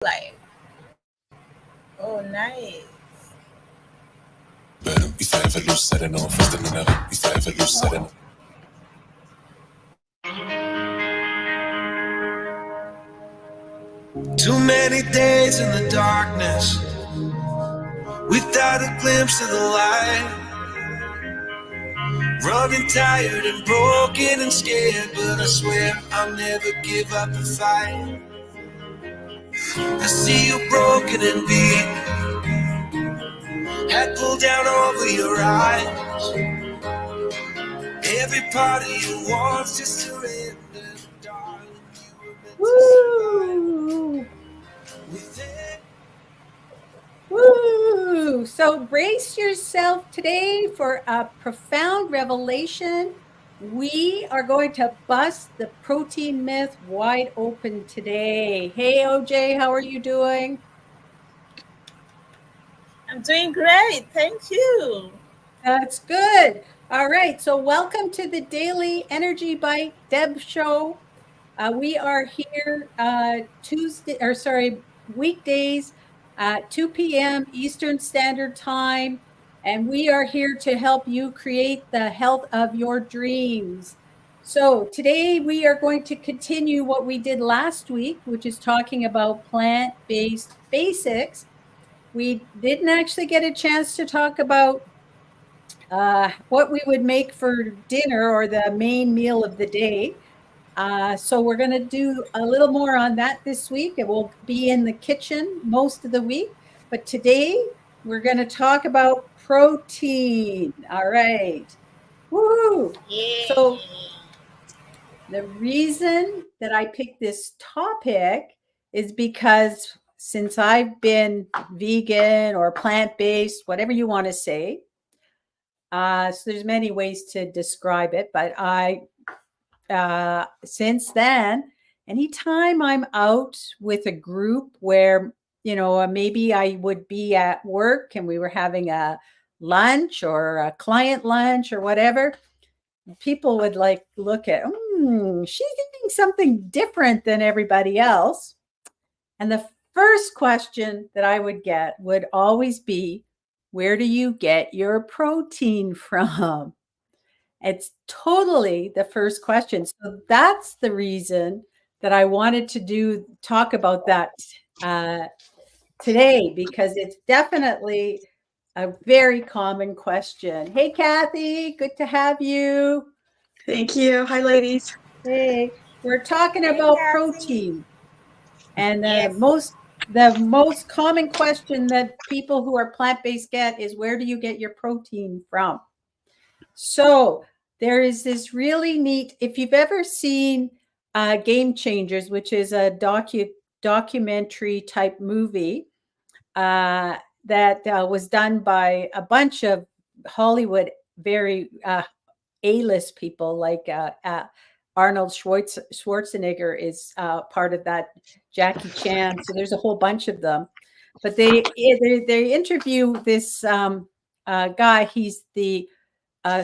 Live. Oh, nice. Too many days in the darkness without a glimpse of the light. Running tired and broken and scared, but I swear I'll never give up the fight. I see you broken and beat, head pulled down over your eyes. Every part of you wants to surrender, darling. You were meant to survive. Woo! So brace yourself today for a profound revelation. We are going to bust the protein myth wide open today. Hey, OJ, how are you doing? I'm doing great. Thank you. That's good. All right. So welcome to the Daily Energy Bite Deb Show. We are here weekdays at 2 p.m. Eastern Standard Time, and we are here to help you create the health of your dreams. So today we are going to continue what we did last week, which is talking about plant-based basics. We didn't actually get a chance to talk about what we would make for dinner or the main meal of the day. So we're going to do a little more on that this week. It will be in the kitchen most of the week. But today we're going to talk about protein. All right. Woo! Yay. So the reason that I picked this topic is because since I've been vegan or plant-based, whatever you want to say, so there's many ways to describe it, but since then, anytime I'm out with a group where, maybe I would be at work and we were having a lunch or a client lunch or whatever, people would look at, she's eating something different than everybody else. And the first question that I would get would always be, where do you get your protein from? It's totally the first question. So that's the reason that I wanted to talk about that today, because it's definitely a very common question. Hey, Kathy, good to have you. Thank you. Hi, ladies. Hey, we're talking about Kathy. protein. And Yes. the most common question that people who are plant-based get is, where do you get your protein from? So there is this really neat, if you've ever seen Game Changers, which is a documentary type movie that was done by a bunch of Hollywood, very A-list people, like Arnold Schwarzenegger is part of that, Jackie Chan. So there's a whole bunch of them. But they interview this guy. He's the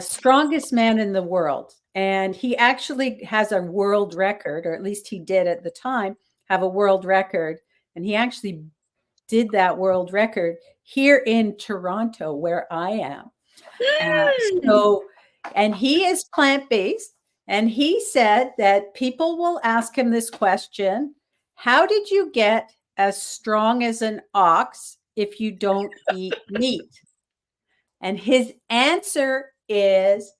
strongest man in the world. And he actually has a world record, or at least he did at the time have a world record. And he actually did that world record here in Toronto, where I am. And he is plant-based. And he said that people will ask him this question: how did you get as strong as an ox if you don't eat meat? And his answer is,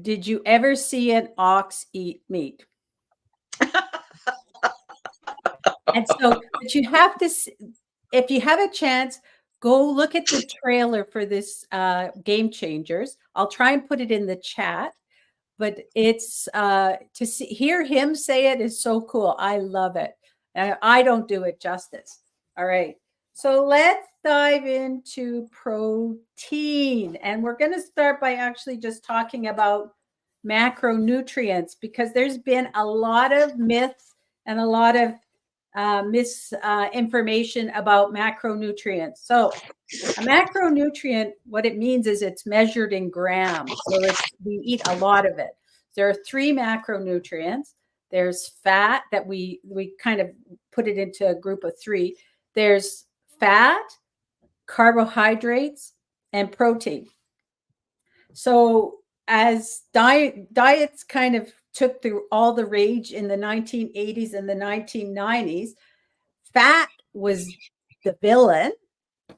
did you ever see an ox eat meat? And so, but you have to, if you have a chance, go look at the trailer for this Game Changers. I'll try and put it in the chat, but it's hear him say it is so cool. I love it. I don't do it justice. All right. So let's dive into protein. And we're going to start by actually just talking about macronutrients, because there's been a lot of myths and a lot of misinformation about macronutrients. So a macronutrient, what it means is it's measured in grams. So we eat a lot of it. There are 3 macronutrients. There's fat that we kind of put it into a group of three. There's fat, carbohydrates, and protein. So as diets kind of took through all the rage in the 1980s and the 1990s, fat was the villain.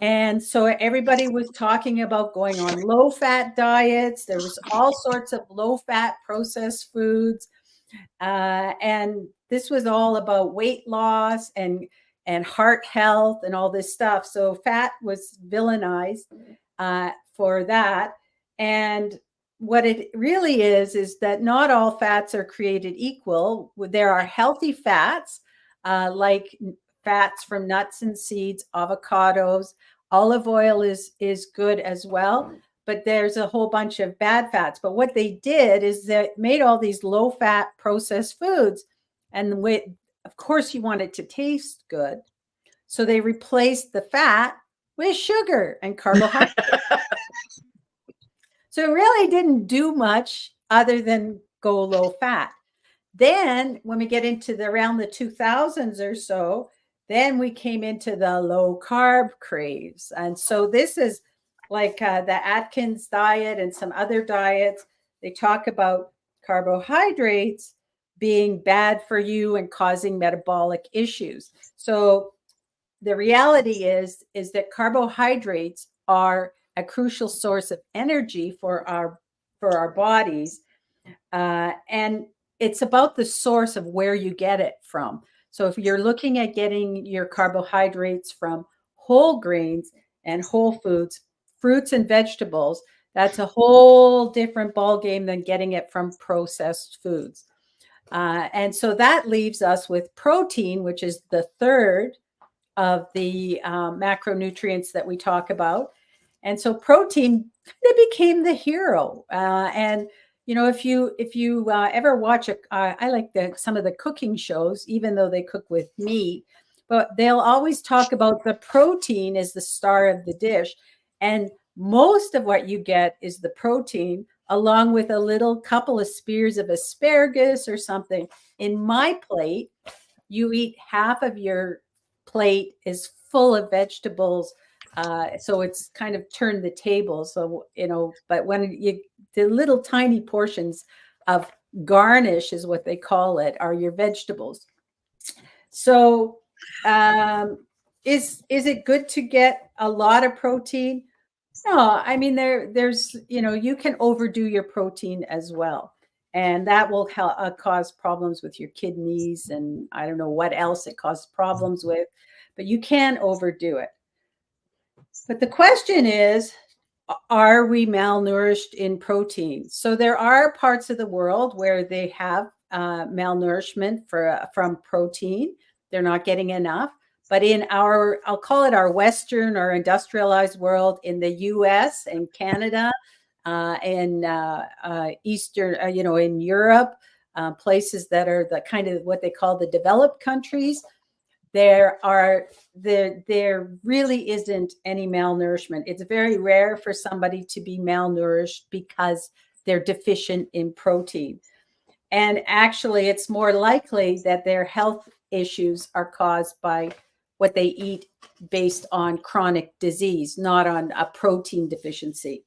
And so everybody was talking about going on low fat diets. There was all sorts of low fat processed foods. And this was all about weight loss and heart health and all this stuff. So fat was villainized for that. And what it really is that not all fats are created equal. There are healthy fats, like fats from nuts and seeds, avocados. Olive oil is good as well, but there's a whole bunch of bad fats. But what they did is that made all these low fat processed foods, and of course you want it to taste good, so they replaced the fat with sugar and carbohydrates. So it really didn't do much other than go low fat. Then when we get into around the 2000s or so, then we came into the low carb craze. And so this is like the Atkins diet and some other diets. They talk about carbohydrates being bad for you and causing metabolic issues. So the reality is that carbohydrates are a crucial source of energy for our bodies, and it's about the source of where you get it from. So if you're looking at getting your carbohydrates from whole grains and whole foods, fruits and vegetables, that's a whole different ballgame than getting it from processed foods. And so that leaves us with protein, which is the third of the macronutrients that we talk about. And so protein kind of became the hero. And you know, if you ever watch I like some of the cooking shows, even though they cook with meat, but they'll always talk about the protein as the star of the dish. And most of what you get is the protein, along with a little couple of spears of asparagus or something. In my plate, you eat half of your plate is full of vegetables. So it's kind of turned the table. So, you know, but when the little tiny portions of garnish is what they call it, are your vegetables. So is it good to get a lot of protein? No, I mean, there's, you know, you can overdo your protein as well. And that will cause problems with your kidneys. And I don't know what else it causes problems with, but you can overdo it. But the question is, are we malnourished in protein? So there are parts of the world where they have malnourishment from protein. They're not getting enough. But in I'll call it our Western or industrialized world, in the US and Canada, in Eastern, you know, in Europe, places that are the kind of what they call the developed countries, there really isn't any malnourishment. It's very rare for somebody to be malnourished because they're deficient in protein. And actually, it's more likely that their health issues are caused by what they eat based on chronic disease, not on a protein deficiency.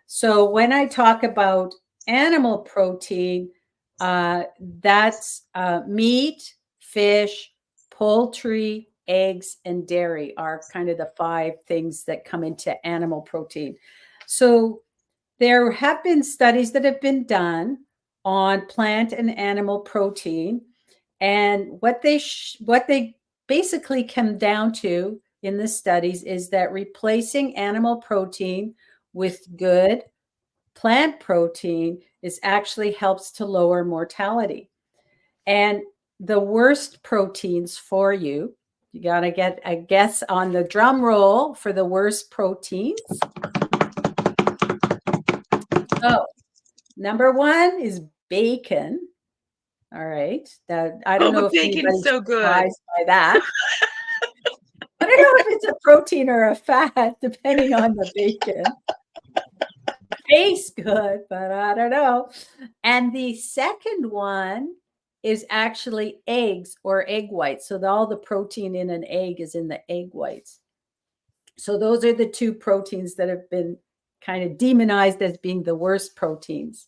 So when I talk about animal protein, that's meat, fish, poultry, eggs, and dairy are kind of the 5 things that come into animal protein. So there have been studies that have been done on plant and animal protein, and what they basically come down to in the studies is that replacing animal protein with good plant protein actually helps to lower mortality. And the worst proteins for you got to get a guess on the drum roll for the worst proteins. So number 1 is bacon. All right. I don't know if anybody's so good. surprised by that. I don't know if it's a protein or a fat, depending on the bacon. Tastes good, but I don't know. And the second one is actually eggs or egg whites. So all the protein in an egg is in the egg whites. So those are the two proteins that have been kind of demonized as being the worst proteins.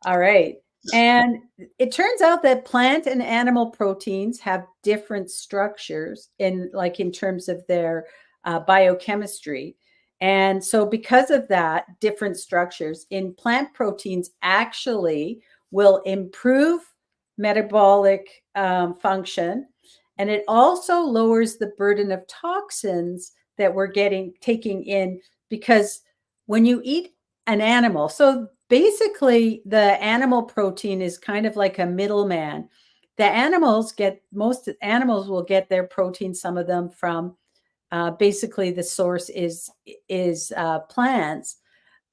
All right. And it turns out that plant and animal proteins have different structures in terms of their biochemistry. And so because of that, different structures in plant proteins actually will improve metabolic function. And it also lowers the burden of toxins that we're taking in, because when you eat an animal, so basically the animal protein is kind of like a middleman. Most animals will get their protein, some of them from basically the source is plants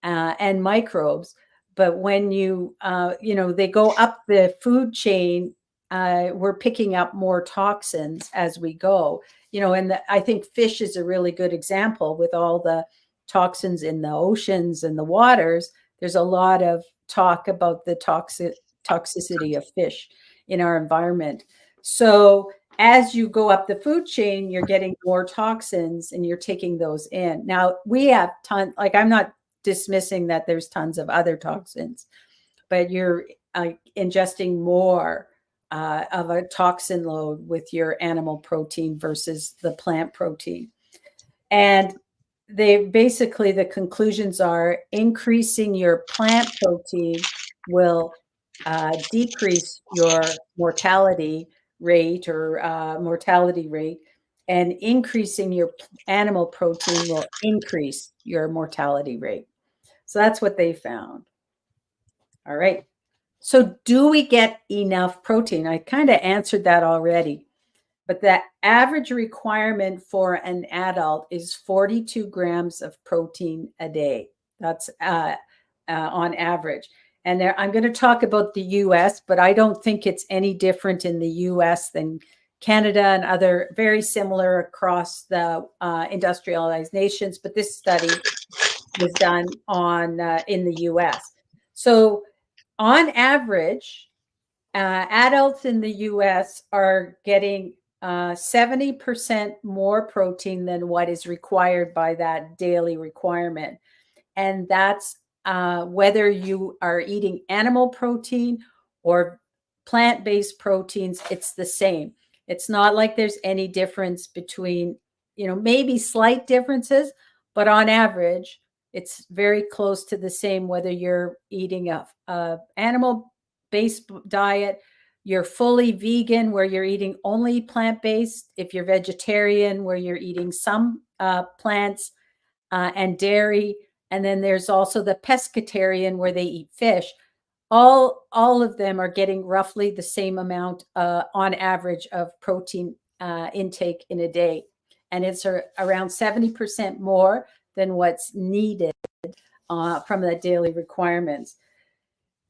and microbes. But when they go up the food chain, we're picking up more toxins as we go. And I think fish is a really good example with all the toxins in the oceans and the waters. There's a lot of talk about the toxicity of fish in our environment. So as you go up the food chain, you're getting more toxins and you're taking those in. Now we have I'm not dismissing that there's tons of other toxins, but you're ingesting more of a toxin load with your animal protein versus the plant protein. And the conclusions are increasing your plant protein will decrease your mortality rate and increasing your animal protein will increase your mortality rate. So that's what they found. All right. So do we get enough protein? I kind of answered that already. But the average requirement for an adult is 42 grams of protein a day. That's on average. And I'm going to talk about the US, but I don't think it's any different in the US than Canada and other very similar across the industrialized nations. But this study was done in the US. So on average, adults in the US are getting 70% more protein than what is required by that daily requirement. And that's whether you are eating animal protein or plant-based proteins, it's the same. It's not like there's any difference between, maybe slight differences, but on average, it's very close to the same whether you're eating a animal-based diet, you're fully vegan where you're eating only plant-based, if you're vegetarian where you're eating some plants and dairy, and then there's also the pescatarian where they eat fish. All of them are getting roughly the same amount on average of protein intake in a day, and it's around 70% more than what's needed from the daily requirements.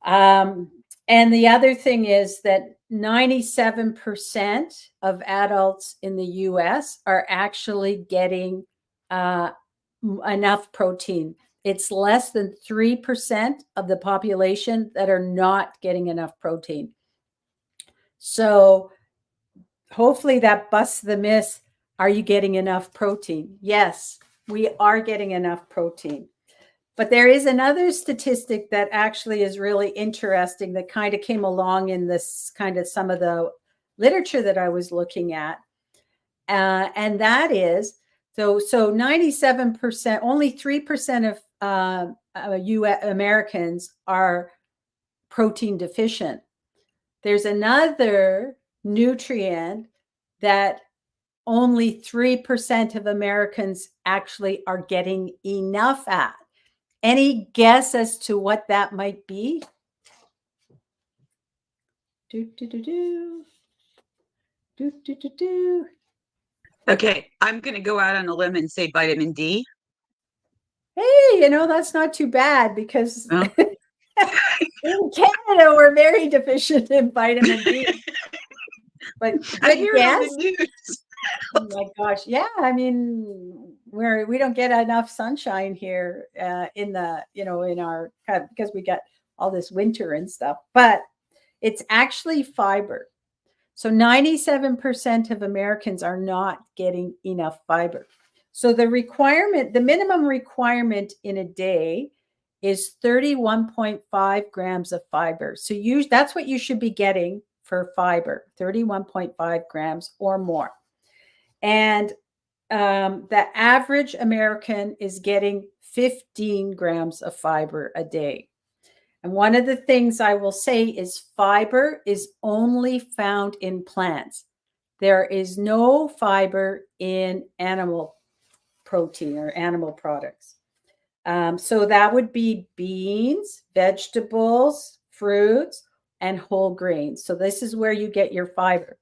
And the other thing is that 97% of adults in the US are actually getting enough protein. It's less than 3% of the population that are not getting enough protein. So hopefully that busts the myth. Are you getting enough protein? Yes, we are getting enough protein. But there is another statistic that actually is really interesting that kind of came along in this kind of some of the literature that I was looking at. And that is, so 97%, only 3% of US Americans are protein deficient. There's another nutrient that only 3% of Americans actually are getting enough at. Any guess as to what that might be? Okay, I'm going to go out on a limb and say vitamin D. Hey, that's not too bad because in Canada, we're very deficient in vitamin D. But I hear it on the news. Oh my gosh. Yeah. I mean, we don't get enough sunshine here in our, because we got all this winter and stuff. But It's actually fiber. So 97% of Americans are not getting enough fiber. So the minimum requirement in a day is 31.5 grams of fiber. So that's what you should be getting for fiber, 31.5 grams or more. And the average American is getting 15 grams of fiber a day. And one of the things I will say is fiber is only found in plants. There is no fiber in animal protein or animal products. So that would be beans, vegetables, fruits, and whole grains. So this is where you get your fiber.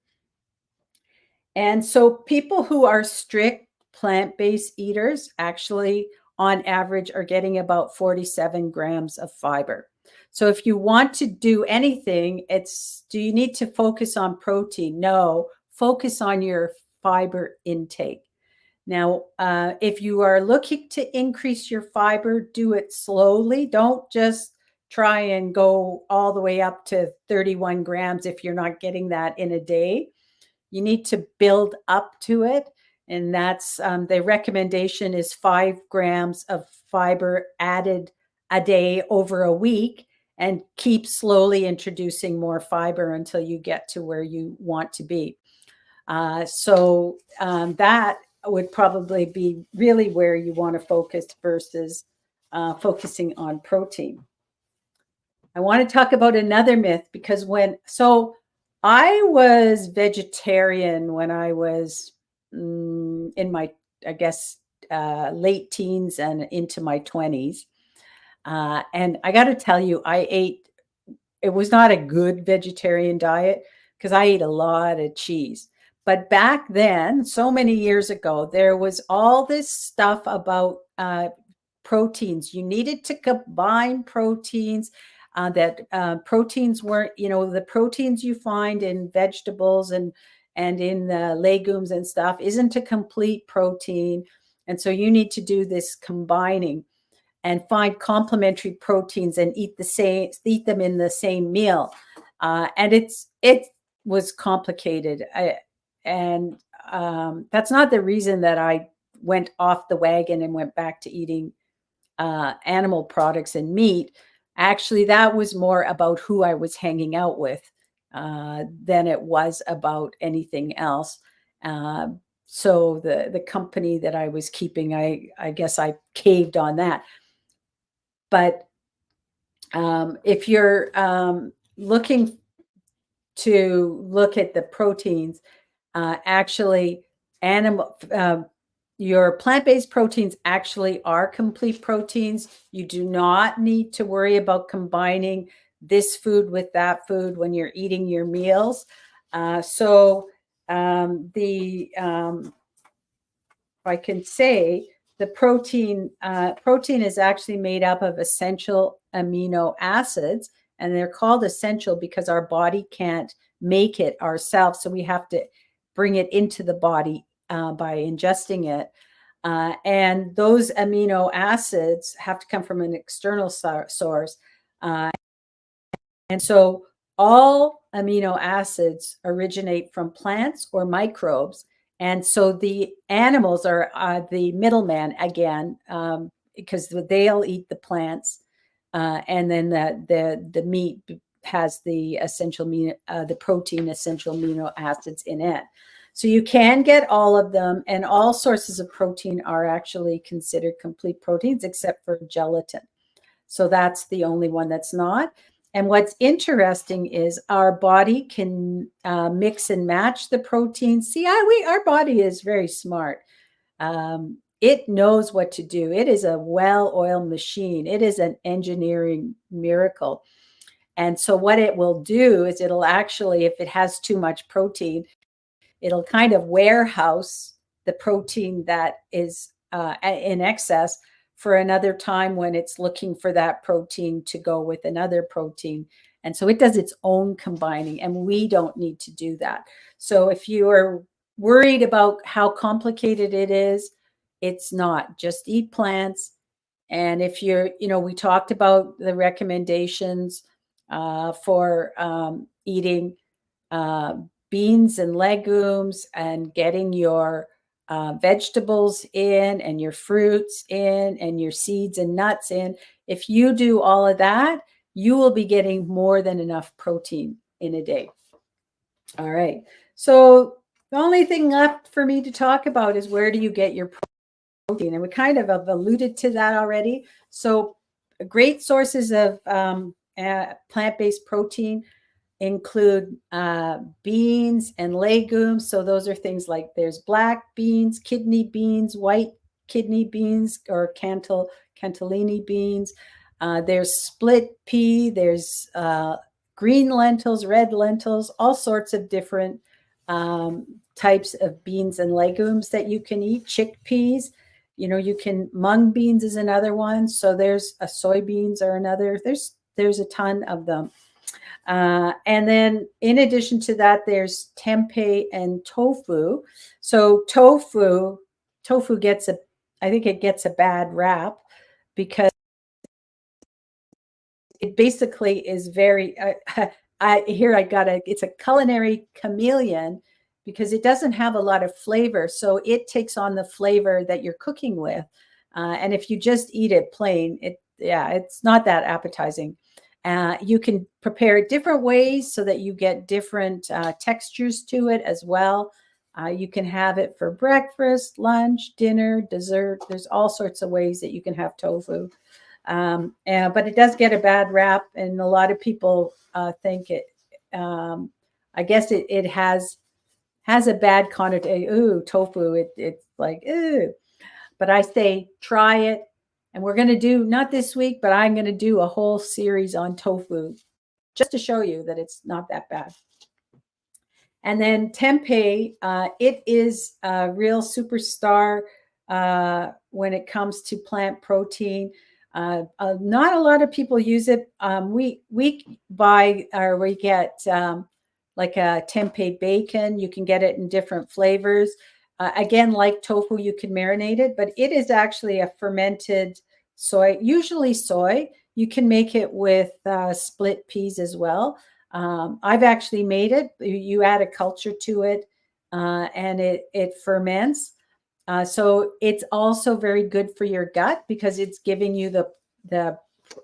And so people who are strict plant-based eaters actually on average are getting about 47 grams of fiber. So if you want to do anything, do you need to focus on protein? No, focus on your fiber intake. Now, if you are looking to increase your fiber, do it slowly. Don't just try and go all the way up to 31 grams if you're not getting that in a day. You need to build up to it. And that's the recommendation is 5 grams of fiber added a day over a week, and keep slowly introducing more fiber until you get to where you want to be. So that would probably be really where you want to focus versus focusing on protein. I want to talk about another myth because I was vegetarian when I was in my, I guess, late teens and into my 20s. And I got to tell you, it was not a good vegetarian diet because I ate a lot of cheese. But back then, so many years ago, there was all this stuff about proteins. You needed to combine proteins. Proteins weren't, the proteins you find in vegetables and in the legumes and stuff isn't a complete protein. And so you need to do this combining and find complementary proteins and eat them in the same meal. And it was complicated. That's not the reason that I went off the wagon and went back to eating animal products and meat. Actually, that was more about who I was hanging out with than it was about anything else. So the company that I was keeping, I guess I caved on that. But if you're looking to look at the proteins, actually your plant-based proteins actually are complete proteins. You do not need to worry about combining this food with that food when you're eating your meals. If I can say, the protein is actually made up of essential amino acids, and they're called essential because our body can't make it ourselves. So we have to bring it into the body by ingesting it. And those amino acids have to come from an external source. And so all amino acids originate from plants or microbes. And so the animals are the middleman again, because they'll eat the plants. And then the meat has the protein essential amino acids in it. So you can get all of them, and all sources of protein are actually considered complete proteins except for gelatin. So that's the only one that's not. And what's interesting is our body can mix and match the proteins. See, our body is very smart. It knows what to do. It is a well-oiled machine. It is an engineering miracle. And so what it will do is it'll actually, if it has too much protein, it'll kind of warehouse the protein that is in excess for another time when it's looking for that protein to go with another protein. And so it does its own combining, and we don't need to do that. So if you are worried about how complicated it is, it's not. Just eat plants. And if you're, we talked about the recommendations for eating beans and legumes and getting your vegetables in and your fruits in and your seeds and nuts in. If you do all of that, you will be getting more than enough protein in a day. All right. So the only thing left for me to talk about is where do you get your protein? And we kind of have alluded to that already. So great sources of plant-based protein include beans and legumes. So those are things like there's black beans, kidney beans, white kidney beans, or cantellini beans. There's split pea. There's green lentils, red lentils, all sorts of different types of beans and legumes that you can eat. Chickpeas, you can, mung beans is another one. So there's a soybeans are another. There's a ton of them. And then in addition to that, there's tempeh and tofu. So tofu I think it gets a bad rap because it basically is very, it's a culinary chameleon because it doesn't have a lot of flavor. So it takes on the flavor that you're cooking with. And if you just eat it plain, it's not that appetizing. You can prepare it different ways so that you get different textures to it as well. You can have it for breakfast, lunch, dinner, dessert. There's all sorts of ways that you can have tofu. But it does get a bad rap, and a lot of people think it. I guess it has a bad connotation. Ooh, tofu! It's like ooh. But I say try it, and we're going to do, not this week, but I'm going to do a whole series on tofu just to show you that it's not that bad. And then tempeh, it is a real superstar when it comes to plant protein. Not a lot of people use it. We get like a tempeh bacon. You can get it in different flavors. Again, like tofu, you can marinate it, but it is actually a fermented soy, usually soy. You can make it with split peas as well. I've actually made it. You add a culture to it, and it ferments. So it's also very good for your gut because it's giving you the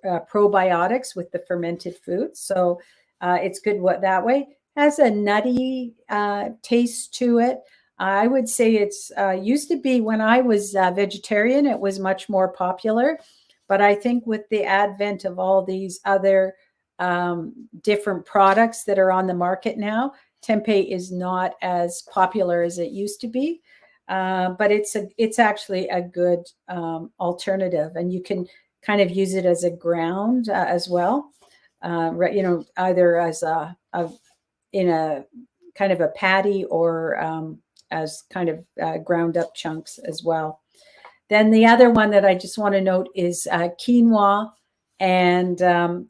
probiotics with the fermented foods. So it's good that way. Has a nutty taste to it. I would say it's used to be when I was vegetarian, it was much more popular. But I think with the advent of all these other different products that are on the market now, tempeh is not as popular as it used to be. But it's actually a good alternative, and you can kind of use it as a ground as well. Either as in a kind of a patty or as kind of ground up chunks as well. Then the other one that I just want to note is quinoa and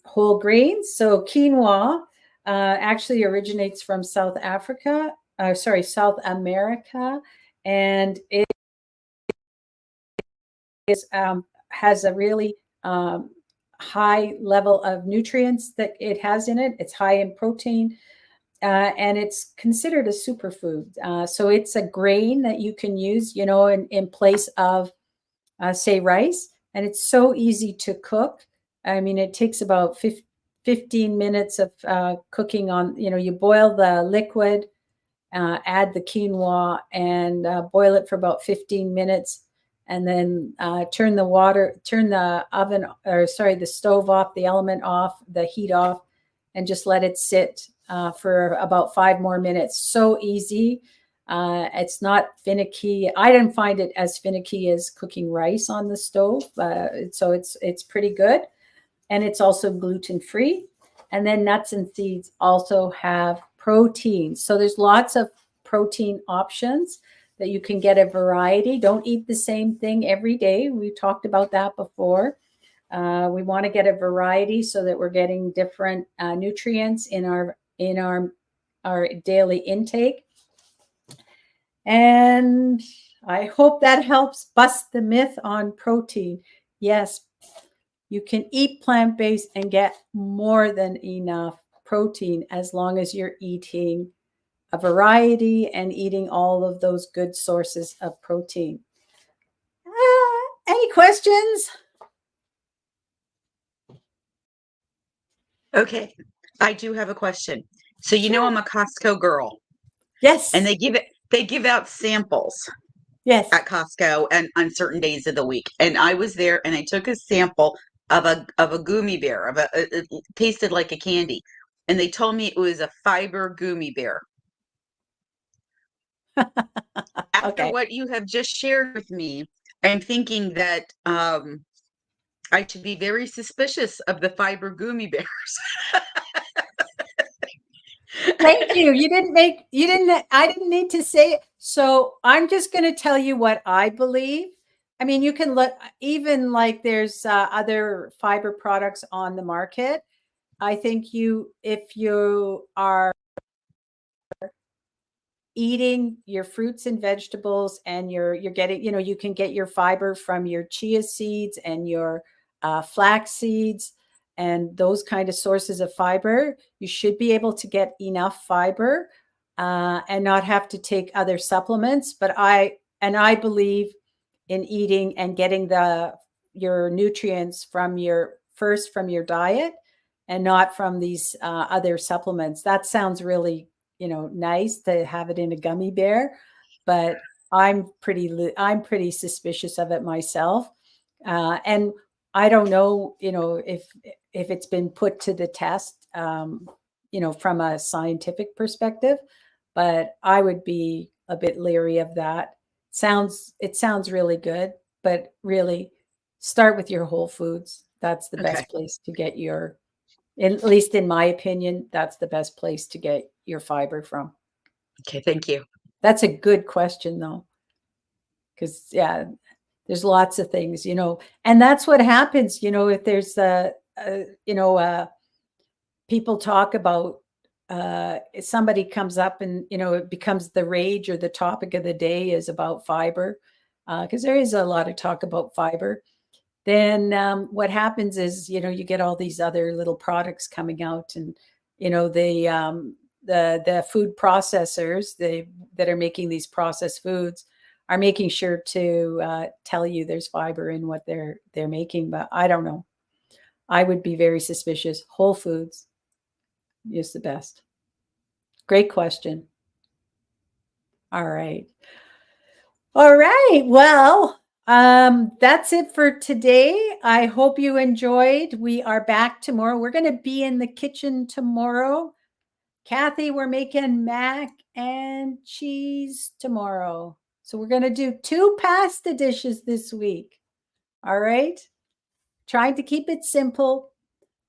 whole grains. So quinoa actually originates from South America, and it has a really high level of nutrients that it has in it. It's high in protein. And it's considered a superfood. So it's a grain that you can use, in place of, say, rice. And it's so easy to cook. I mean, it takes about 15 minutes of cooking on, you boil the liquid, add the quinoa, and boil it for about 15 minutes. And then turn the stove off, the element off, the heat off, and just let it sit for about 5 more minutes. So easy. It's not finicky. I didn't find it as finicky as cooking rice on the stove. So it's pretty good. And it's also gluten-free. And then nuts and seeds also have protein. So there's lots of protein options that you can get a variety. Don't eat the same thing every day. We talked about that before. We want to get a variety so that we're getting different nutrients in our daily intake. And I hope that helps bust the myth on protein. Yes, You can eat plant-based and get more than enough protein as long as you're eating a variety and eating all of those good sources of protein. Any questions? Okay, I do have a question. So you know I'm a Costco girl, Yes. and they give out samples Yes. at Costco and on certain days of the week. And I was there and I took a sample of a gummy bear, it tasted like a candy. And they told me it was a fiber gummy bear. After Okay. what you have just shared with me, I'm thinking that I should be very suspicious of the fiber gummy bears. Thank you. I didn't need to say it. So I'm just going to tell you what I believe. I mean, you can look, even like there's other fiber products on the market. I think if you are eating your fruits and vegetables and you're getting, you can get your fiber from your chia seeds and your flax seeds and those kind of sources of fiber. You should be able to get enough fiber and not have to take other supplements. But I believe in eating and getting your nutrients from your diet and not from these other supplements. That sounds really nice to have it in a gummy bear, but I'm pretty suspicious of it myself. And I don't know, if it's been put to the test, from a scientific perspective, but I would be a bit leery of that. It sounds really good, but really start with your whole foods. That's the Okay. best place to get at least in my opinion, that's the best place to get your fiber from. Okay, thank you. That's a good question though. Because there's lots of things, and that's what happens, if there's people talk about if somebody comes up and, it becomes the rage or the topic of the day is about fiber, because there is a lot of talk about fiber. Then what happens is, you get all these other little products coming out and, the food processors, that are making these processed foods are making sure to tell you there's fiber in what they're making. But I don't know. I would be very suspicious. Whole foods is the best. Great question. All right. Well, that's it for today. I hope you enjoyed. We are back tomorrow. We're going to be in the kitchen tomorrow. Kathy, we're making mac and cheese tomorrow. So we're going to do 2 pasta dishes this week. All right. Trying to keep it simple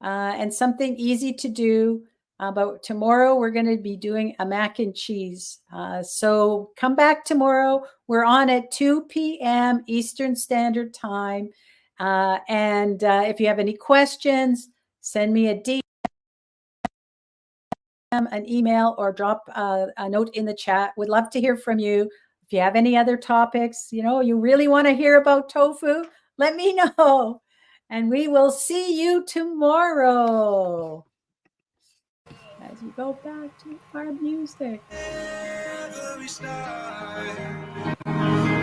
and something easy to do. But tomorrow we're going to be doing a mac and cheese. So come back tomorrow. We're on at 2 p.m. Eastern Standard Time. And if you have any questions, send me a DM, an email, or drop a note in the chat. Would love to hear from you. If you have any other topics, you really want to hear about tofu, let me know. And we will see you tomorrow. As we go back to our music.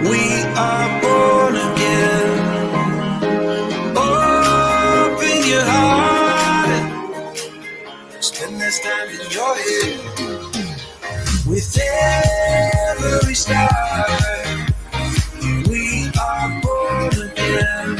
We are born again. Open your heart. Spend this time in your head. With every star, we are born again.